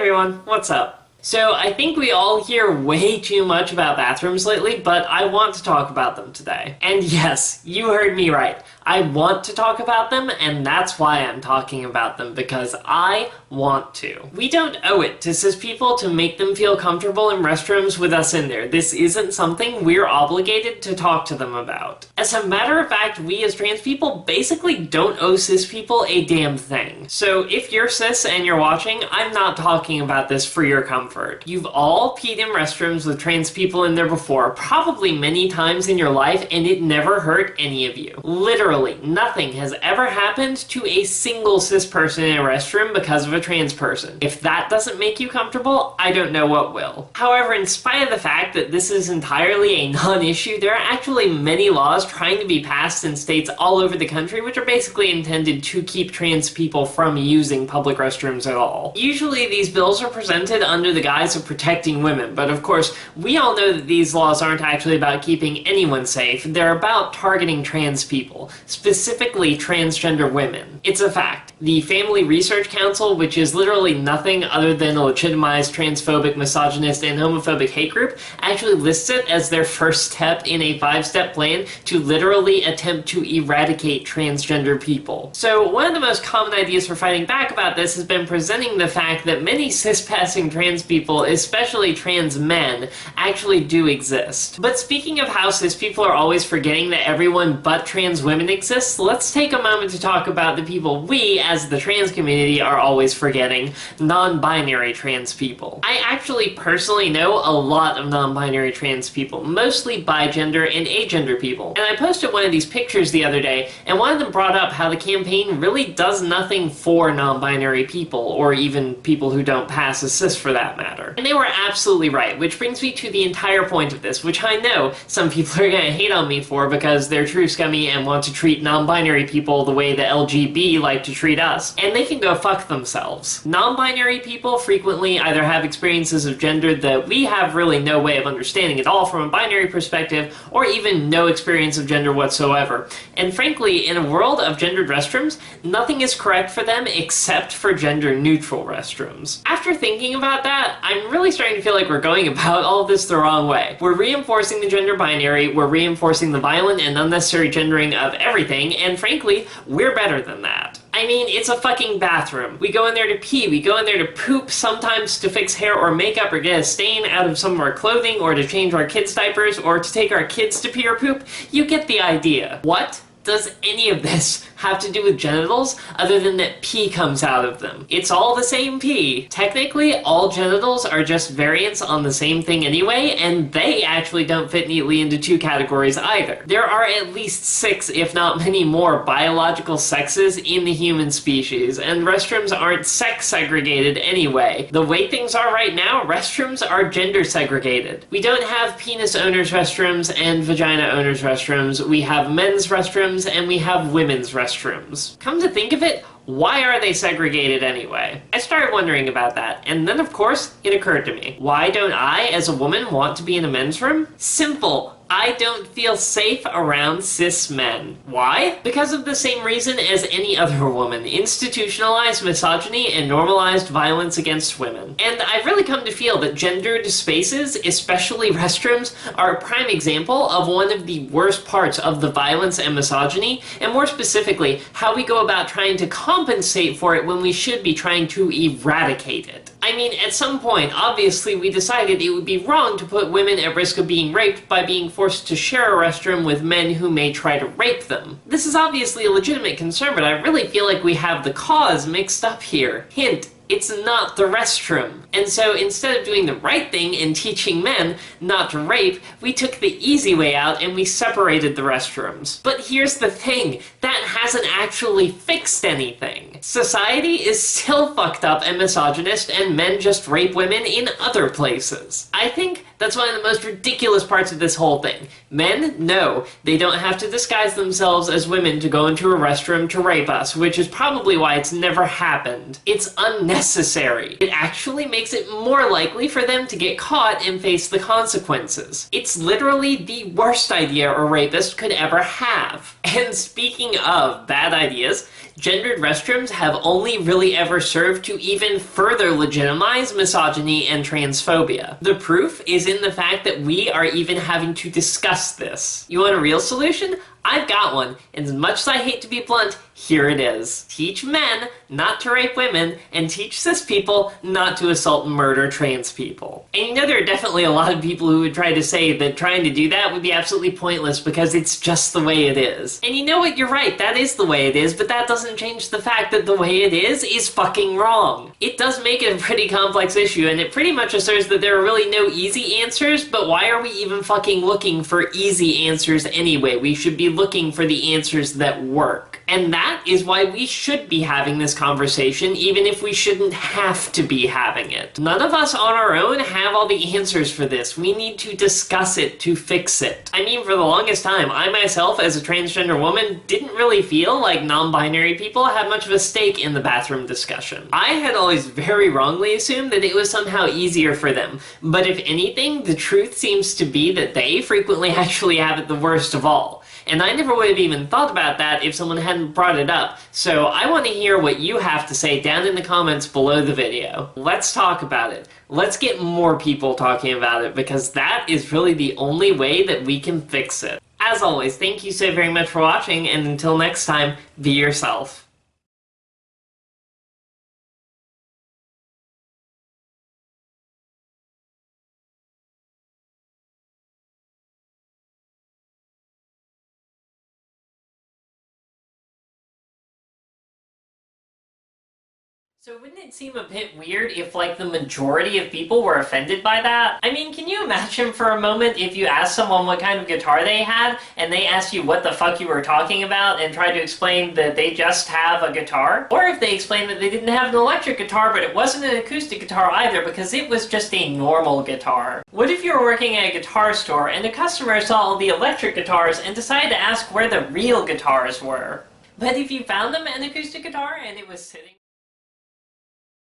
everyone, what's up? So I think we all hear way too much about bathrooms lately, but I want to talk about them today. And yes, you heard me right. I want to talk about them, and that's why I'm talking about them, because I want to. We don't owe it to cis people to make them feel comfortable in restrooms with us in there. This isn't something we're obligated to talk to them about. As a matter of fact, we as trans people basically don't owe cis people a damn thing. So if you're cis and you're watching, I'm not talking about this for your comfort. You've all peed in restrooms with trans people in there before, probably many times in your life, and it never hurt any of you. Literally, nothing has ever happened to a single cis person in a restroom because of a trans person. If that doesn't make you comfortable, I don't know what will. However, in spite of the fact that this is entirely a non-issue, there are actually many laws trying to be passed in states all over the country which are basically intended to keep trans people from using public restrooms at all. Usually these bills are presented under the guise of protecting women, but of course, we all know that these laws aren't actually about keeping anyone safe. They're about targeting trans people, specifically transgender women. It's a fact. The Family Research Council, which is literally nothing other than a legitimized transphobic, misogynist, and homophobic hate group, actually lists it as their first step in a 5-step plan to literally attempt to eradicate transgender people. So one of the most common ideas for fighting back about this has been presenting the fact that many cis-passing trans people, especially trans men, actually do exist. But speaking of how cis people are always forgetting that everyone but trans women exists, let's take a moment to talk about the people we, as the trans community, are always forgetting: non-binary trans people. I actually personally know a lot of non-binary trans people, mostly bigender and agender people. And I posted one of these pictures the other day, and one of them brought up how the campaign really does nothing for non-binary people, or even people who don't pass as cis for that matter. And they were absolutely right, which brings me to the entire point of this, which I know some people are gonna hate on me for because they're true scummy and want to treat non-binary people the way the LGB like to treat us. And they can go fuck themselves. Non-binary people frequently either have experiences of gender that we have really no way of understanding at all from a binary perspective, or even no experience of gender whatsoever. And frankly, in a world of gendered restrooms, nothing is correct for them except for gender-neutral restrooms. After thinking about that, I'm really starting to feel like we're going about all of this the wrong way. We're reinforcing the gender binary, we're reinforcing the violent and unnecessary gendering of everything, and frankly, we're better than that. I mean, it's a fucking bathroom. We go in there to pee, we go in there to poop, sometimes to fix hair or makeup or get a stain out of some of our clothing, or to change our kids' diapers, or to take our kids to pee or poop. You get the idea. What does any of this have to do with genitals other than that pee comes out of them? It's all the same pee. Technically, all genitals are just variants on the same thing anyway, and they actually don't fit neatly into two categories either. There are at least 6, if not many more, biological sexes in the human species, and restrooms aren't sex segregated anyway. The way things are right now, restrooms are gender segregated. We don't have penis owners' restrooms and vagina owners' restrooms. We have men's restrooms and we have women's restrooms. Come to think of it, why are they segregated anyway? I started wondering about that, and then of course, it occurred to me. Why don't I, as a woman, want to be in a men's room? Simple. I don't feel safe around cis men. Why? Because of the same reason as any other woman: institutionalized misogyny and normalized violence against women. And I've really come to feel that gendered spaces, especially restrooms, are a prime example of one of the worst parts of the violence and misogyny, and more specifically, how we go about trying to compensate for it when we should be trying to eradicate it. I mean, at some point, obviously, we decided it would be wrong to put women at risk of being raped by being forced to share a restroom with men who may try to rape them. This is obviously a legitimate concern, but I really feel like we have the cause mixed up here. Hint: it's not the restroom. And so instead of doing the right thing and teaching men not to rape, we took the easy way out and we separated the restrooms. But here's the thing, that hasn't actually fixed anything. Society is still fucked up and misogynist, and men just rape women in other places. I think That's one of the most ridiculous parts of this whole thing. Men, no, they don't have to disguise themselves as women to go into a restroom to rape us, which is probably why it's never happened. It's unnecessary. It actually makes it more likely for them to get caught and face the consequences. It's literally the worst idea a rapist could ever have. And speaking of bad ideas, gendered restrooms have only really ever served to even further legitimize misogyny and transphobia. The proof is in the fact that we are even having to discuss this. You want a real solution? I've got one, and as much as I hate to be blunt, here it is. Teach men not to rape women, and teach cis people not to assault and murder trans people. And you know there are definitely a lot of people who would try to say that trying to do that would be absolutely pointless because it's just the way it is. And you know what, you're right, that is the way it is, but that doesn't change the fact that the way it is fucking wrong. It does make it a pretty complex issue, and it pretty much asserts that there are really no easy answers, but why are we even fucking looking for easy answers anyway? We should be looking for the answers that work. And that is why we should be having this conversation, even if we shouldn't have to be having it. None of us on our own have all the answers for this. We need to discuss it to fix it. I mean, for the longest time, I myself, as a transgender woman, didn't really feel like non-binary people had much of a stake in the bathroom discussion. I had always very wrongly assumed that it was somehow easier for them. But if anything, the truth seems to be that they frequently actually have it the worst of all. And I never would have even thought about that if someone hadn't brought it up. So I want to hear what you have to say down in the comments below the video. Let's talk about it. Let's get more people talking about it, because that is really the only way that we can fix it. As always, thank you so very much for watching, and until next time, be yourself. So wouldn't it seem a bit weird if, like, the majority of people were offended by that? I mean, can you imagine for a moment if you asked someone what kind of guitar they had, and they asked you what the fuck you were talking about and tried to explain that they just have a guitar? Or if they explained that they didn't have an electric guitar, but it wasn't an acoustic guitar either because it was just a normal guitar? What if you were working at a guitar store and a customer saw all the electric guitars and decided to ask where the real guitars were? But if you found them an acoustic guitar and it was sitting